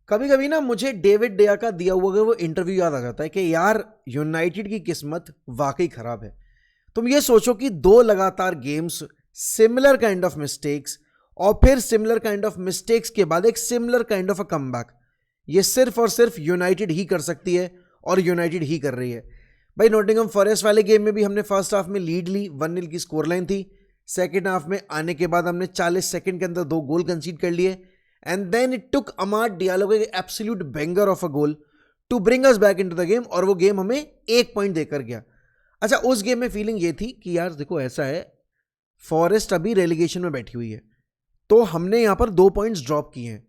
कभी कभी ना मुझे डेविड डेया का दिया हुआ वो इंटरव्यू याद आ जाता है कि यार यूनाइटेड की किस्मत वाकई खराब है। तुम ये सोचो कि दो लगातार games, similar kind of mistakes, और फिर सिमिलर काइंड ऑफ मिस्टेक्स के बाद एक similar kind of a comeback, ये सिर्फ और सिर्फ यूनाइटेड ही कर सकती है और यूनाइटेड ही कर रही है। भाई नॉटिंघम फॉरेस्ट वाले गेम में भी हमने फर्स्ट हाफ में लीड ली, 1-0 की स्कोर लाइन थी। सेकेंड हाफ में आने के बाद हमने 40 सेकंड के अंदर 2 गोल कंसीड कर लिए, and then it took Amad Diallo के absolute banger of a goal to bring us back into the game, और वो गेम हमें 1 पॉइंट देकर गया। अच्छा, उस गेम में फीलिंग ये थी कि यार देखो ऐसा है, फॉरेस्ट अभी रेलीगेशन में बैठी हुई है, तो हमने यहां पर 2 पॉइंट्स ड्रॉप किए हैं।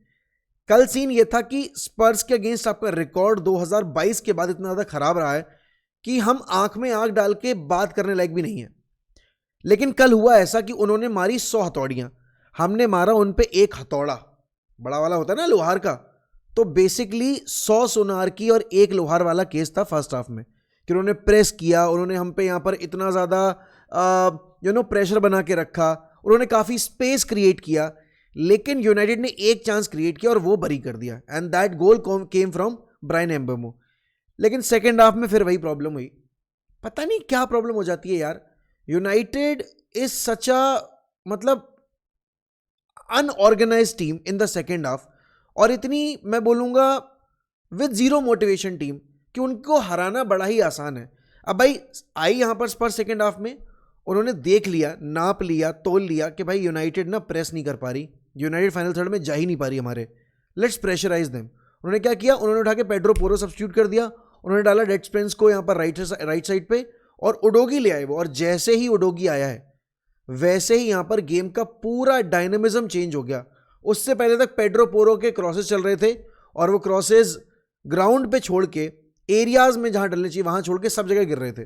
कल सीन ये था कि स्पर्स के अगेंस्ट आपका रिकॉर्ड 2022 के बाद इतना ज्यादा खराब रहा है कि हम आंख में आंख डाल के बात करने लायक भी नहीं है। लेकिन कल हुआ ऐसा कि उन्होंने मारी 100 हथौड़ियां, हमने मारा उन पे 1 हथौड़ा, बड़ा वाला होता है ना लोहार का। तो बेसिकली 100 सोनार की और 1 लोहार वाला केस था फर्स्ट हाफ में, कि उन्होंने प्रेस किया, उन्होंने हम पे यहाँ पर इतना ज़्यादा प्रेशर बना के रखा, उन्होंने काफ़ी स्पेस क्रिएट किया, लेकिन यूनाइटेड ने एक चांस क्रिएट किया और वो बरी कर दिया, and that goal came from Bryan Mbeumo. लेकिन सेकेंड हाफ में फिर वही प्रॉब्लम हुई, पता नहीं क्या प्रॉब्लम हो जाती है यार। यूनाइटेड इज सच अ मतलब unorganised team in the second half, और इतनी मैं बोलूंगा विद जीरो मोटिवेशन टीम कि उनको हराना बड़ा ही आसान है। अब भाई आई यहां पर स्पर्स सेकेंड हाफ में, उन्होंने देख लिया, नाप लिया, तोल लिया कि भाई यूनाइटेड ना प्रेस नहीं कर पा रही, यूनाइटेड फाइनल थर्ड में जा ही नहीं पा रही हमारे, लेट्स प्रेशराइज देम। उन्होंने क्या किया, उन्होंने उठा के पेड्रो पोरो सब्स्टिट्यूट कर दिया, उन्होंने डाला डेड स्पेंस को यहाँ पर राइट साइड पे, और उडोगी ले आए वो, और जैसे ही उडोगी आया है वैसे ही यहां पर गेम का पूरा डायनेमिज्म चेंज हो गया। उससे पहले तक पेड्रो पोरो के क्रॉसेस चल रहे थे, और वो क्रॉसेस ग्राउंड पे छोड़ के, एरियाज में जहां डलने चाहिए वहां छोड़ के सब जगह गिर रहे थे।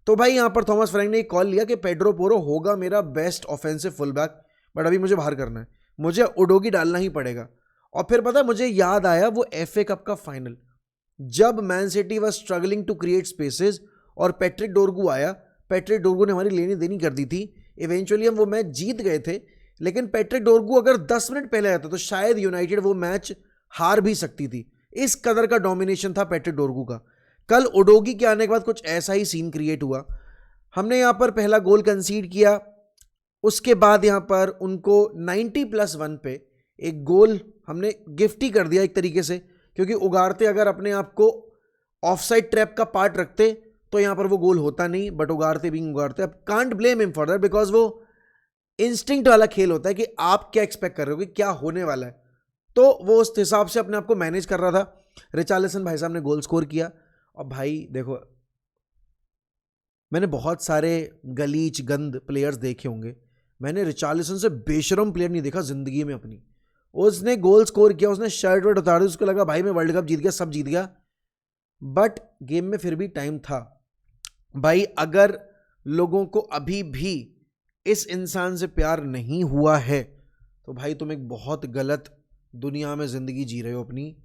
तो भाई यहां पर थॉमस फ्रैंक ने एक कॉल लिया कि पेड्रो पोरो होगा मेरा best offensive full back, but अभी मुझे बाहर करना है, मुझे उडोगी डालना ही पड़ेगा। और फिर पता मुझे याद आया वो FA कप का फाइनल, जब Man City was struggling to create spaces और पैट्रिक डोरगू आया, पैट्रिक डोरगू ने हमारी लेनी देनी कर दी थी, इवेंचुअली हम वो मैच जीत गए थे। लेकिन पैट्रिक डोरगू अगर 10 मिनट पहले आता तो शायद यूनाइटेड वो मैच हार भी सकती थी, इस कदर का डोमिनेशन था पैट्रिक डोरगू का। कल उडोगी के आने के बाद कुछ ऐसा ही सीन क्रिएट हुआ, हमने यहां पर पहला गोल कंसीड किया, उसके बाद यहां पर उनको 90+1 पे एक गोल हमने गिफ्ट ही कर दिया एक तरीके से, क्योंकि उगारते अगर अपने आप को ऑफसाइड ट्रैप का पार्ट रखते तो यहां पर वो गोल होता नहीं, बट उगारते भी उगारते। अब can't blame him for that, because वो इंस्टिंक्ट वाला खेल होता है कि आप क्या एक्सपेक्ट कर रहे हो कि क्या होने वाला है, तो वो उस हिसाब से अपने आप को मैनेज कर रहा था। रिचार्लिसन भाई साहब ने गोल स्कोर किया, और भाई देखो मैंने बहुत सारे गलीच गंद प्लेयर्स देखे होंगे, मैंने रिचार्लिसन से बेशरम प्लेयर नहीं देखा जिंदगी में अपनी। उसने गोल स्कोर किया, उसने शर्ट वर्ट उतार दी, उसको लगा भाई मैं वर्ल्ड कप जीत गया, सब जीत गया, बट गेम में फिर भी टाइम था। भाई अगर लोगों को अभी भी इस इंसान से प्यार नहीं हुआ है तो भाई तुम एक बहुत गलत दुनिया में जिंदगी जी रहे हो अपनी।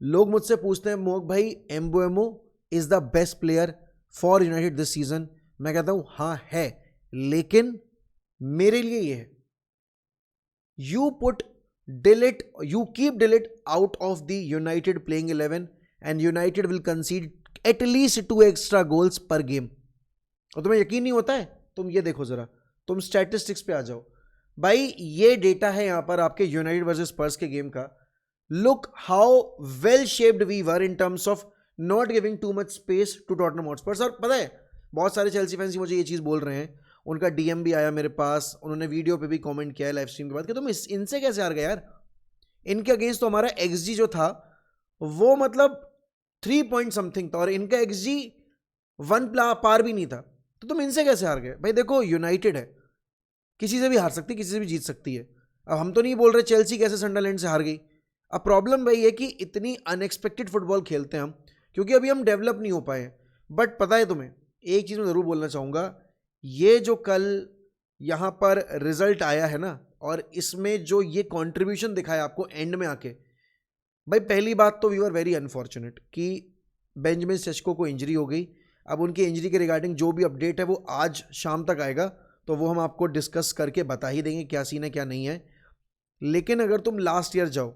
लोग मुझसे पूछते हैं मोक भाई Mbeumo is the best player for United this season, मैं कहता हूं हाँ है, लेकिन मेरे लिए ये है, you put delete, you keep delete out of the United playing 11 and United will कंसीड at least 2 extra goals पर गेम। और तुम्हें यकीन नहीं होता है, तुम ये देखो जरा, तुम स्टैटिस्टिक्स पे आ जाओ भाई, ये डेटा है यहां पर आपके यूनाइटेड वर्सेस स्पर्स के गेम का। Look how well shaped we were in terms of not giving too much space to Tottenham Hotspurs. और पता है बहुत सारे चेल्सी फैंस मुझे ये चीज बोल रहे हैं, उनका DM भी आया मेरे पास, उन्होंने वीडियो पे भी कमेंट किया है लाइव स्ट्रीम के बाद कि तुम इनसे कैसे हार गए यार, इनके अगेंस्ट तो हमारा XG जो था वो मतलब 3 पॉइंट समथिंग था, और इनका XG 1 पार भी नहीं था, तो तुम इनसे कैसे हार गए। भाई देखो यूनाइटेड है, किसी से भी हार सकती है, किसी से भी जीत सकती है। अब हम तो नहीं बोल रहे चेल्सी कैसे सनडरलैंड से हार गई, अब प्रॉब्लम भाई है कि इतनी अनएक्सपेक्टेड फुटबॉल खेलते हैं हम, क्योंकि अभी हम डेवलप नहीं हो पाए। बट पता है तुम्हें एक चीज़ मैं ज़रूर बोलना चाहूँगा, ये जो कल यहाँ पर रिजल्ट आया है ना, और इसमें जो ये कॉन्ट्रीब्यूशन दिखाया आपको एंड में आके, भाई पहली बात तो वी वर वेरी अनफॉर्चुनेट कि बेंजामिन सेस्को को इंजरी हो गई। अब उनकी इंजरी के रिगार्डिंग जो भी अपडेट है वो आज शाम तक आएगा, तो वो हम आपको डिस्कस करके बता ही देंगे क्या सीन है क्या नहीं है। लेकिन अगर तुम लास्ट ईयर जाओ,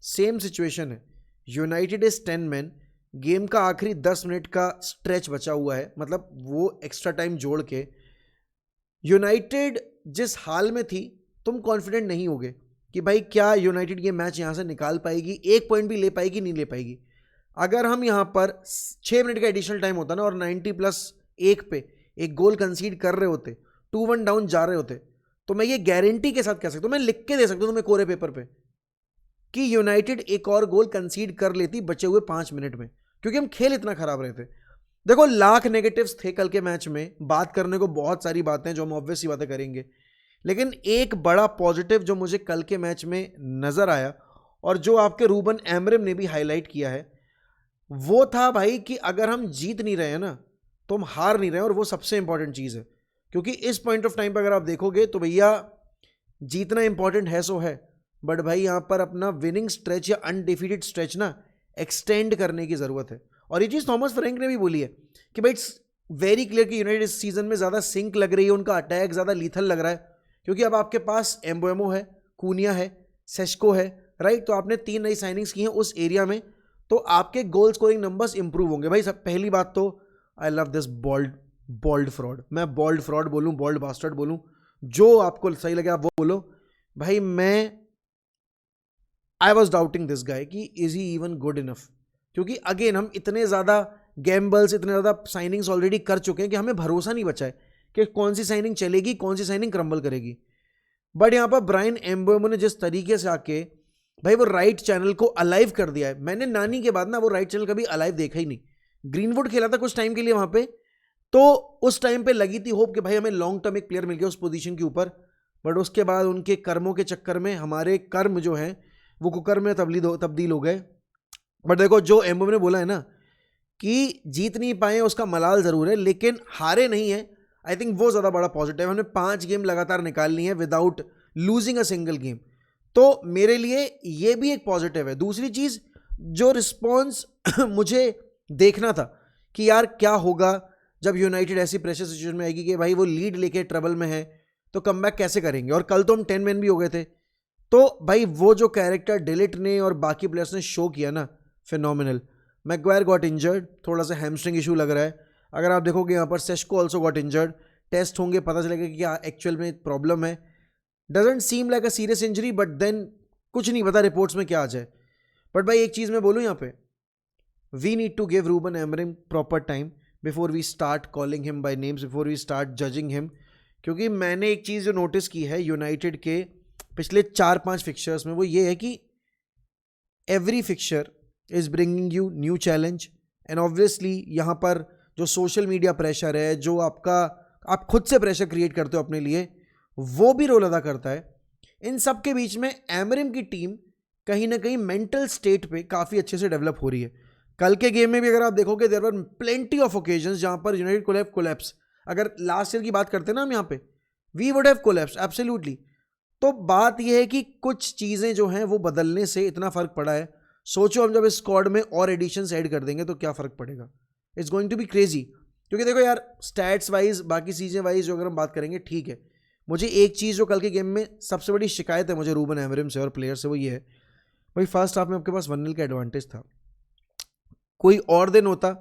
सेम सिचुएशन है, यूनाइटेड इज 10 मैन, गेम का आखिरी 10 मिनट का स्ट्रेच बचा हुआ है, मतलब वो एक्स्ट्रा टाइम जोड़ के यूनाइटेड जिस हाल में थी, तुम कॉन्फिडेंट नहीं होगे कि भाई क्या यूनाइटेड ये मैच यहाँ से निकाल पाएगी, एक पॉइंट भी ले पाएगी नहीं ले पाएगी। अगर हम यहाँ पर 6 मिनट का एडिशनल टाइम होता ना और 90+1 पे एक गोल कंसीड कर रहे होते, 2-1 डाउन जा रहे होते, तो मैं ये गारंटी के साथ कह सकता हूँ, मैं लिख के दे सकता हूँ तुम्हें कोरे पेपर पे कि यूनाइटेड एक और गोल कंसीड कर लेती बचे हुए 5 मिनट में, क्योंकि हम खेल इतना खराब रहे थे। देखो लाख नेगेटिव्स थे कल के मैच में, बात करने को बहुत सारी बातें जो हम ऑब्वियस सी बातें करेंगे, लेकिन एक बड़ा पॉजिटिव जो मुझे कल के मैच में नजर आया और जो आपके रूबन एमरिम ने भी हाईलाइट किया है, वो था भाई कि अगर हम जीत नहीं रहे हैं ना तो हम हार नहीं रहे हैं, और वो सबसे इंपॉर्टेंट चीज़ है। क्योंकि इस पॉइंट ऑफ टाइम पर अगर आप देखोगे तो भैया जीतना इंपॉर्टेंट है सो है, बट भाई यहाँ पर अपना विनिंग स्ट्रेच या अनडिफीटेड स्ट्रेच ना एक्सटेंड करने की ज़रूरत है। और ये चीज़ थॉमस फ्रैंक ने भी बोली है कि भाई इट्स वेरी क्लियर कि यूनाइटेड इस सीजन में ज़्यादा सिंक लग रही है, उनका अटैक ज़्यादा लीथल लग रहा है, क्योंकि अब आपके पास एम्बोएमो है, कूनिया है, सेस्को है, राइट। तो आपने 3 नई साइनिंग्स की हैं उस एरिया में, तो आपके गोल स्कोरिंग नंबर्स इंप्रूव होंगे। भाई सब पहली बात तो I love this bold fraud, मैं बॉल्ड फ्रॉड बोलूँ, बॉल्ड बास्टर्ड बोलूँ, जो आपको सही लगे आप वो बोलो। भाई I was doubting this guy कि is he even good enough, क्योंकि अगेन हम इतने ज़्यादा गैम्बल्स, इतने ज़्यादा साइनिंग्स ऑलरेडी कर चुके हैं कि हमें भरोसा नहीं बचा है कि कौन सी साइनिंग चलेगी, कौन सी साइनिंग क्रम्बल करेगी। बट यहाँ पर ब्रायन एम्बोएमो ने जिस तरीके से आके भाई वो राइट चैनल को अलाइव कर दिया है, मैंने नानी के बाद ना वो राइट चैनल कभी अलाइव देखा ही नहीं। ग्रीनवुड खेला था कुछ टाइम के लिए वहाँ पे, तो उस टाइम पे लगी थी होप कि भाई हमें लॉन्ग टर्म एक प्लेयर मिल गया उस पोजीशन के ऊपर, बट उसके बाद उनके कर्मों के चक्कर में हमारे कर्म जो हैं वो कुकर्म में तब्दील हो गए। बट देखो जो एम्बो ने बोला है ना कि जीत नहीं पाए उसका मलाल ज़रूर है, लेकिन हारे नहीं है, आई थिंक वो ज़्यादा बड़ा पॉजिटिव है। हमने 5 गेम लगातार निकालनी है without losing a single game, तो मेरे लिए ये भी एक पॉजिटिव है। दूसरी चीज़ जो रिस्पॉन्स मुझे देखना था कि यार क्या होगा जब यूनाइटेड ऐसी प्रेशर सिचुएशन में आएगी कि भाई वो लीड लेके ट्रबल में है, तो कमबैक कैसे करेंगे। और कल तो हम 10 मैन भी हो गए थे, तो भाई वो जो कैरेक्टर डिलिट ने और बाकी प्लेयर्स ने शो किया ना, फिनोमिनल। मैग्वायर गॉट इंजर्ड, थोड़ा सा हैमस्ट्रिंग इशू लग रहा है। अगर आप देखोगे यहाँ पर Sesko also got injured, test होंगे पता चलेगा कि क्या एक्चुअल में प्रॉब्लम है। Doesn't seem like a serious injury, but then कुछ नहीं पता रिपोर्ट्स में क्या आ जाए। बट भाई एक चीज़ मैं बोलूँ यहाँ पे, we need to give Ruben Amorim proper time before we start calling him by names, before we start judging him. क्योंकि मैंने एक चीज़ जो नोटिस की है यूनाइटेड के पिछले 4-5 फिक्चर्स में, वो ये है कि every fixture is bringing you new challenge, and obviously यहाँ पर जो सोशल मीडिया प्रेशर है, जो आप खुद से प्रेशर क्रिएट करते हो अपने लिए, वो भी रोल अदा करता है। इन सब के बीच में एमरिम की टीम कहीं ना कहीं मेंटल स्टेट पे काफ़ी अच्छे से डेवलप हो रही है। कल के गेम में भी अगर आप देखोगे there were plenty of occasions जहाँ पर यूनाइटेड कुड हैव कोलैप्स। अगर लास्ट ईयर की बात करते हैं ना हम यहाँ पे, we would have collapse absolutely. तो बात यह है कि कुछ चीज़ें जो हैं वो बदलने से इतना फ़र्क पड़ा है। सोचो हम जब इस स्क्वाड में और एडिशंस ऐड कर देंगे तो क्या फ़र्क पड़ेगा। It's going to be crazy. क्योंकि देखो यार स्टैट्स वाइज, बाकी चीज़ें वाइज जो अगर हम बात करेंगे ठीक है, मुझे एक चीज़ जो कल के गेम में सबसे बड़ी शिकायत है मुझे रूबन एमरिम से और प्लेयर से, वो ये है भाई फर्स्ट हाफ में आपके पास 1-0 का एडवांटेज था। कोई और दिन होता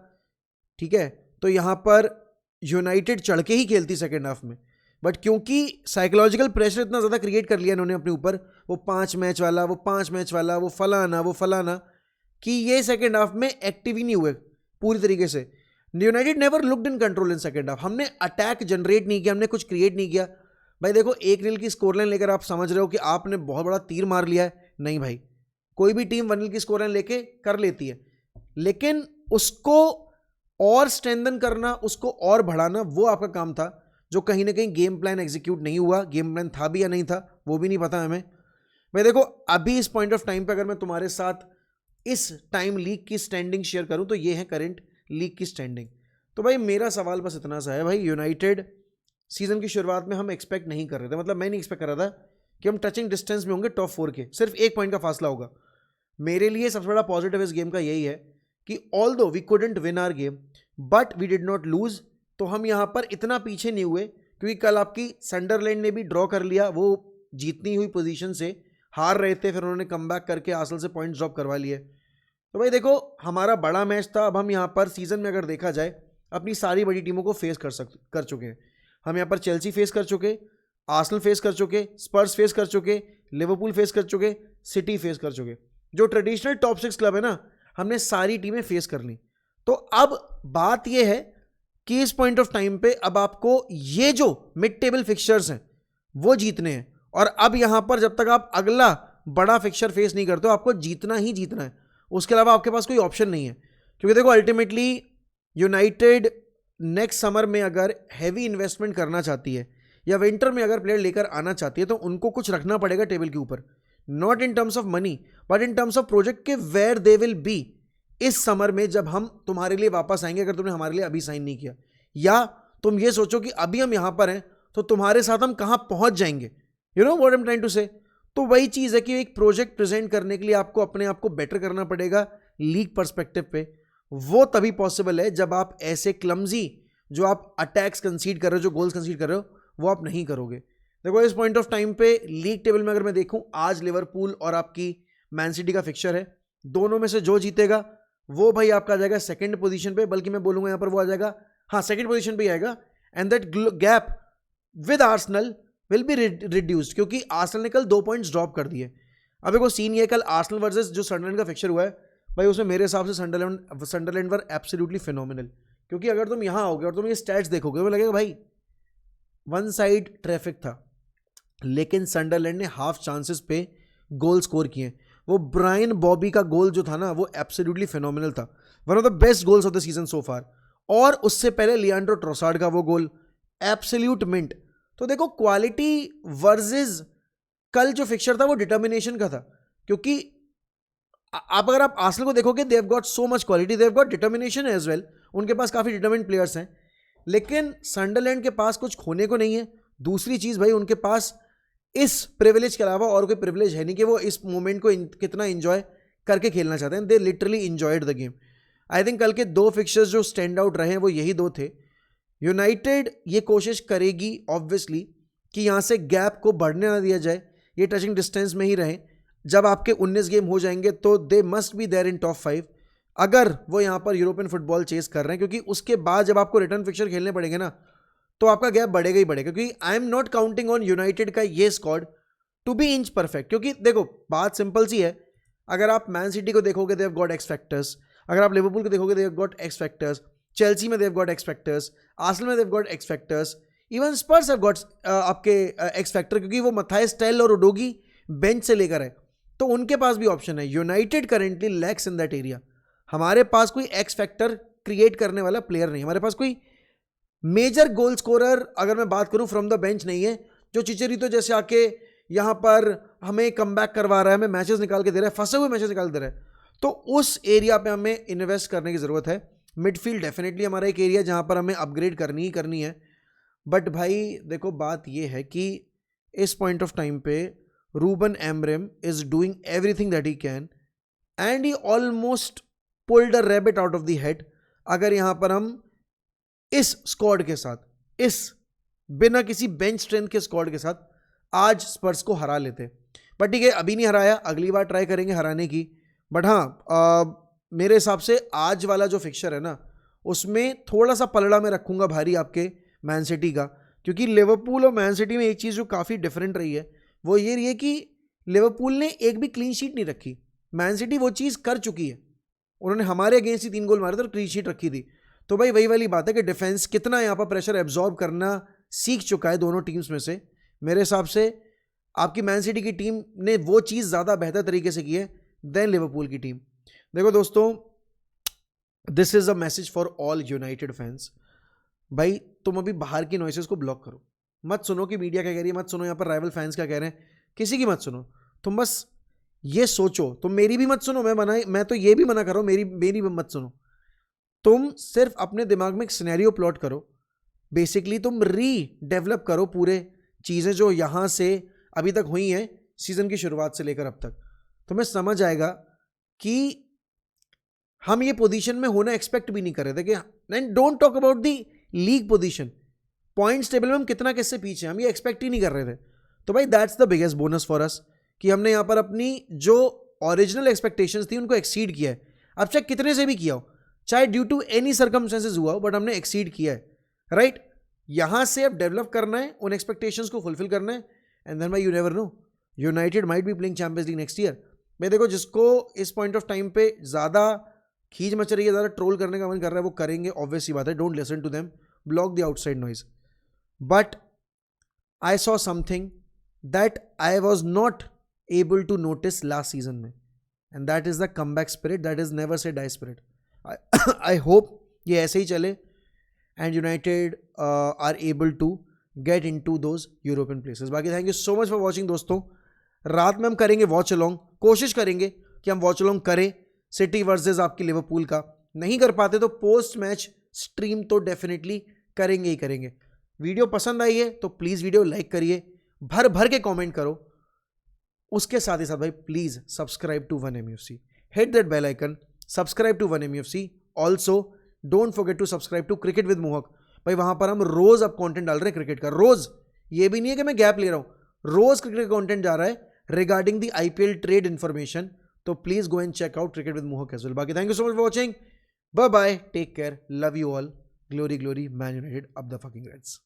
ठीक है तो यहाँ पर यूनाइटेड चढ़ के ही खेलती सेकेंड हाफ में, बट क्योंकि साइकोलॉजिकल प्रेशर इतना ज़्यादा क्रिएट कर लिया इन्होंने अपने ऊपर, वो 5 मैच वाला, वो 5 मैच वाला, वो फलाना, कि ये सेकेंड हाफ में एक्टिव ही नहीं हुए पूरी तरीके से। United never looked in control in second half. हमने अटैक जनरेट नहीं किया, हमने कुछ क्रिएट नहीं किया। भाई देखो 1-0 की स्कोर लाइन लेकर आप समझ रहे हो कि आपने बहुत बड़ा तीर मार लिया है, नहीं भाई, कोई भी टीम 1-0 की स्कोर लाइन लेके कर लेती है, लेकिन उसको और स्ट्रेंथन करना, उसको और बढ़ाना, वो आपका काम था, जो कहीं ना कहीं गेम प्लान एग्जीक्यूट नहीं हुआ। गेम प्लान था भी या नहीं था वो भी नहीं पता हमें। मैं देखो अभी इस पॉइंट ऑफ टाइम पे अगर मैं तुम्हारे साथ इस टाइम लीग की स्टैंडिंग शेयर करूं तो ये है करंट लीग की स्टैंडिंग। तो भाई मेरा सवाल बस इतना सा है, भाई यूनाइटेड सीजन की शुरुआत में हम एक्सपेक्ट नहीं कर रहे थे, मतलब मैं नहीं एक्सपेक्ट कर रहा था कि हम टचिंग डिस्टेंस में होंगे टॉप 4 के, सिर्फ 1 पॉइंट का फासला होगा। मेरे लिए सबसे बड़ा पॉजिटिव इस गेम का यही है कि although we couldn't win our game but we did not lose. तो हम यहाँ पर इतना पीछे नहीं हुए, क्योंकि कल आपकी सनडरलैंड ने भी ड्रॉ कर लिया, वो जीतनी हुई पोजीशन से हार रहे थे, फिर उन्होंने कमबैक करके आर्सेनल से पॉइंट्स ड्रॉप करवा लिए। तो भाई देखो, हमारा बड़ा मैच था। अब हम यहाँ पर सीजन में अगर देखा जाए अपनी सारी बड़ी टीमों को फेस कर चुके हैं। हम यहाँ पर चेल्सी फेस कर चुके, आर्सेनल फेस कर चुके, स्पर्स फेस कर चुके, लिवरपूल फेस कर चुके, सिटी फेस कर चुके। जो ट्रेडिशनल टॉप 6 क्लब है ना, हमने सारी टीमें फेस कर ली। तो अब बात यह है कि इस पॉइंट ऑफ टाइम पे अब आपको ये जो मिड टेबल फिक्चर्स हैं वो जीतने हैं। और अब यहां पर जब तक आप अगला बड़ा फिक्चर फेस नहीं करते हो, आपको जीतना ही जीतना है। उसके अलावा आपके पास कोई ऑप्शन नहीं है। क्योंकि देखो, अल्टीमेटली यूनाइटेड नेक्स्ट समर में अगर हैवी इन्वेस्टमेंट करना चाहती है या विंटर में अगर प्लेयर लेकर आना चाहती है, तो उनको कुछ रखना पड़ेगा टेबल के ऊपर। Not in terms of money but in terms of project के वेयर दे विल बी इस समर में, जब हम तुम्हारे लिए वापस आएंगे। अगर तुमने हमारे लिए अभी साइन नहीं किया, या तुम ये सोचो कि अभी हम यहां पर हैं तो तुम्हारे साथ हम कहां पहुंच जाएंगे। You know what I am trying to say. तो वही चीज है कि एक प्रोजेक्ट प्रेजेंट करने के लिए आपको अपने आप को बेटर करना पड़ेगा लीग पर्सपेक्टिव पे। वो तभी पॉसिबल है जब आप ऐसे क्लमजी जो आप अटैक्स कंसीड कर रहे हो, जो गोल्स कंसीड कर रहे हो, वो आप नहीं करोगे। देखो, इस पॉइंट ऑफ टाइम पे लीग टेबल में अगर मैं देखूं, आज लिवरपूल और आपकी मैन सिटी का फिक्चर है। दोनों में से जो जीतेगा वो भाई आपका आ जाएगा सेकंड पोजीशन पे, बल्कि मैं बोलूंगा यहां पर वो आ जाएगा, हाँ, सेकंड पोजीशन पे ही आएगा। And that gap with Arsenal will be reduced, क्योंकि आर्सेनल ने कल 2 पॉइंट्स ड्रॉप कर दिए। अब देखो, सीन ये कल आर्सेनल वर्सेस जो सनडरलैंड का फिक्चर हुआ है भाई, उसमें मेरे हिसाब से सनडरलैंड वर एब्सोल्युटली फिनोमिनल। क्योंकि अगर तुम यहां आओगे और तुम ये स्टैट्स देखोगे, वो लगेगा भाई वन साइड ट्रैफिक था, लेकिन सनडरलैंड ने हाफ चांसेस पे गोल स्कोर किए। वो ब्रायन बॉबी का गोल जो था ना, वो एब्सोल्युटली फिनोमिनल था, one of the best goals of the season so far. और उससे पहले लियांड्रो ट्रोसार्ड का वो गोल, एब्सोल्यूट मिंट। तो देखो, क्वालिटी वर्सेस कल जो फिक्चर था वो डिटर्मिनेशन का था। क्योंकि अगर आप आर्सेनल को देखोगे, they have got so much quality, they have got determination as well. उनके पास काफी डिटर्मिन्ड प्लेयर्स हैं, लेकिन सनडरलैंड के पास कुछ खोने को नहीं है। दूसरी चीज भाई, उनके पास इस प्रिविलेज के अलावा और कोई प्रिविलेज है नहीं कि वो इस मोमेंट को कितना एंजॉय करके खेलना चाहते हैं। They literally enjoyed the game. I think कल के 2 फिक्चर्स जो स्टैंड आउट रहे हैं वो यही 2 थे। यूनाइटेड ये कोशिश करेगी ऑब्वियसली कि यहाँ से गैप को बढ़ने ना दिया जाए, ये टचिंग डिस्टेंस में ही रहे। जब आपके 19 गेम हो जाएंगे तो they must be there in top 5, अगर वो यहाँ पर यूरोपियन फुटबॉल चेस कर रहे हैं। क्योंकि उसके बाद जब आपको रिटर्न फिक्चर खेलने पड़ेंगे ना, तो आपका गैप बढ़ेगा ही बढ़ेगा। क्योंकि I am not counting on United का ये squad to be inch perfect. क्योंकि देखो, बात सिंपल सी है, अगर आप मैन सिटी को देखोगे, they have got X factors. अगर आप लिवरपूल को देखोगे, they have got X factors. Chelsea में they have got X factors, Arsenal में they have got X factors, even Spurs have got आपके एक्स फैक्टर, क्योंकि वो मथाइस टेल और उडोगी बेंच से लेकर है, तो उनके पास भी ऑप्शन है। United currently lakhs in that area. हमारे पास कोई एक्स फैक्टर क्रिएट करने वाला प्लेयर नहीं, हमारे पास कोई मेजर गोल स्कोरर अगर मैं बात करूं फ्रॉम द बेंच नहीं है। जो चिचेरितो जैसे आके यहां पर हमें कमबैक करवा रहा है, हमें मैचेस निकाल के दे रहा है, फंसे हुए मैचेस निकाल दे रहा है, तो उस एरिया पे हमें इन्वेस्ट करने की जरूरत है। मिडफील्ड डेफिनेटली हमारा एक एरिया जहां पर हमें अपग्रेड करनी ही करनी है। बट भाई देखो, बात यह है कि इस पॉइंट ऑफ टाइम पे Ruben Amorim is doing everything that he can and he almost pulled a rabbit out of the head. अगर यहां पर हम इस स्क्वाड के साथ, इस बिना किसी बेंच स्ट्रेंथ के स्क्वाड के साथ आज स्पर्स को हरा लेते, बट ठीक है, अभी नहीं हराया, अगली बार ट्राई करेंगे हराने की। बट हाँ, मेरे हिसाब से आज वाला जो फिक्चर है ना, उसमें थोड़ा सा पलड़ा मैं रखूंगा भारी आपके मैन सिटी का। क्योंकि लिवरपूल और मैन सिटी में एक चीज़ जो काफ़ी डिफरेंट रही है वो ये रही है कि लिवरपूल ने एक भी क्लीन शीट नहीं रखी। मैन सिटी वो चीज़ कर चुकी है, उन्होंने हमारे अगेंस्ट ही 3 गोल मारे थे और क्लीन शीट रखी थी। तो भाई वही वाली बात है कि डिफेंस कितना यहाँ पर प्रेशर एब्जॉर्ब करना सीख चुका है दोनों टीम्स में से। मेरे हिसाब से आपकी मैन सिटी की टीम ने वो चीज़ ज़्यादा बेहतर तरीके से की है देन लिवरपूल की टीम। देखो दोस्तों, this is a message for all United fans. भाई तुम अभी बाहर की नॉइसेस को ब्लॉक करो, मत सुनो कि मीडिया क्या कह रही है, मत सुनो यहाँ पर राइवल फैंस क्या कह रहे हैं, किसी की मत सुनो। तुम बस ये सोचो, तुम मेरी भी मत सुनो, मैं तो ये भी मना कर रहा हूँ, मेरी भी मत सुनो। तुम सिर्फ अपने दिमाग में एक सिनेरियो प्लॉट करो, बेसिकली तुम रीडेवलप करो पूरे चीज़ें जो यहाँ से अभी तक हुई हैं सीजन की शुरुआत से लेकर अब तक। तुम्हें समझ आएगा कि हम ये पोजीशन में होना एक्सपेक्ट भी नहीं कर रहे थे। कि and don't talk about the league position, points table में हम कितना किससे पीछे, हम ये एक्सपेक्ट ही नहीं कर रहे थे। तो भाई that's the biggest bonus for us कि हमने यहाँ पर अपनी जो ओरिजिनल एक्सपेक्टेशंस थी उनको एक्सीड किया है। अब चाहे कितने से भी किया हो, चाहे ड्यू टू एनी सर्कमस्टेंसेज हुआ हो, बट हमने एक्सीड किया है, राइट? यहां से अब डेवलप करना है, उन एक्सपेक्टेशंस को फुलफिल करना है, एंड देन भाई you never know, United might be playing champions league next year. मैं देखो, जिसको इस पॉइंट ऑफ टाइम पे ज़्यादा खींच मच रही है, ज़्यादा ट्रोल करने का मन कर रहा है, वो करेंगे, ऑब्वियस सी बात है, don't listen to them, block the outside noise. But I saw something that I was not able to notice last season में, and that is the come back spirit, that is never say die spirit. I hope ये ऐसे ही चले and United are able to get into those European places. बाकी thank you so much for watching दोस्तों। रात में हम करेंगे वॉच अलॉन्ग, कोशिश करेंगे कि हम वॉच अलॉन्ग करें सिटी वर्सेस आपकी लिवरपूल का। नहीं कर पाते तो पोस्ट मैच स्ट्रीम तो डेफिनेटली करेंगे ही करेंगे। वीडियो पसंद आई है तो प्लीज़ वीडियो लाइक करिए, भर भर के कमेंट करो, उसके साथ ही साथ भाई please subscribe to 1MUFC, hit that bell icon, subscribe to 1MUFC। Also don't forget to subscribe to cricket with Mohak. भाई वहां पर हम रोज अब कंटेंट डाल रहे हैं क्रिकेट का, रोज। ये भी नहीं है कि मैं गैप ले रहा हूं, रोज क्रिकेट का कंटेंट जा रहा है regarding the IPL trade information. तो please go and check out cricket with Mohak as well. बाकी thank you so much for watching, bye bye, take care, love you all, glory glory, man United, up the fucking Reds.